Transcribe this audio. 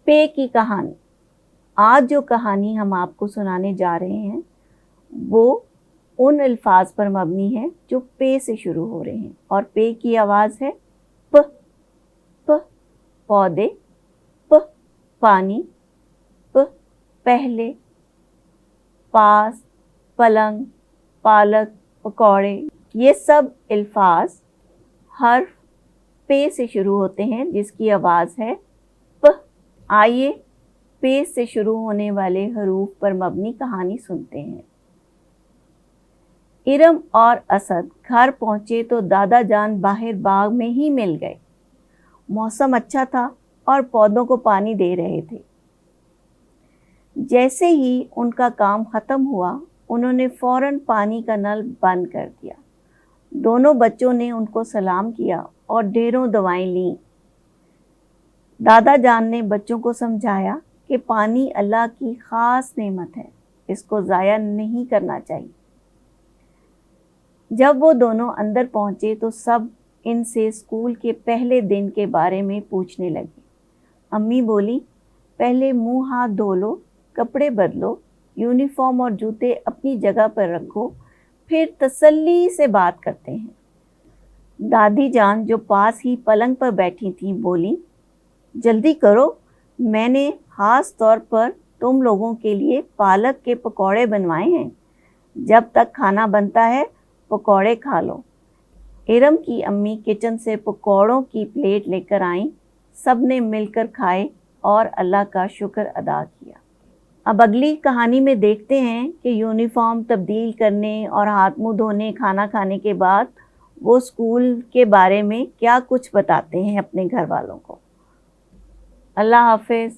पे की कहानी। आज जो कहानी हम आपको सुनाने जा रहे हैं वो उन अल्फाज पर मबनी है जो पे से शुरू हो रहे हैं, और पे की आवाज़ है प। प पौधे, प पानी, प पहले, पास, पलंग, पालक, पकौड़े। ये सब अल्फाज हर्फ पे से शुरू होते हैं जिसकी आवाज़ है प। आइए पे से शुरू होने वाले हरूफ पर मबनी कहानी सुनते हैं। इरम और असद घर पहुंचे तो दादा जान बाहर बाग में ही मिल गए। मौसम अच्छा था और पौधों को पानी दे रहे थे। जैसे ही उनका काम ख़त्म हुआ उन्होंने फ़ौरन पानी का नल बंद कर दिया। दोनों बच्चों ने उनको सलाम किया और ढेरों दवाएं लीं। दादा जान ने बच्चों को समझाया कि पानी अल्लाह की ख़ास नेमत है, इसको ज़ाया नहीं करना चाहिए। जब वो दोनों अंदर पहुंचे तो सब इनसे स्कूल के पहले दिन के बारे में पूछने लगे। अम्मी बोली, पहले मुंह हाथ धो लो, कपड़े बदलो, यूनिफॉर्म और जूते अपनी जगह पर रखो, फिर तसल्ली से बात करते हैं। दादी जान जो पास ही पलंग पर बैठी थीं बोली, जल्दी करो, मैंने ख़ास तौर पर तुम लोगों के लिए पालक के पकौड़े बनवाए हैं। जब तक खाना बनता है पकौड़े खा लो। इरम की अम्मी किचन से पकौड़ों की प्लेट लेकर आईं। सब ने मिलकर खाए और अल्लाह का शुक्र अदा किया। अब अगली कहानी में देखते हैं कि यूनिफॉर्म तब्दील करने और हाथ मुंह धोने, खाना खाने के बाद वो स्कूल के बारे में क्या कुछ बताते हैं अपने घर वालों को। अल्लाह हाफिज़।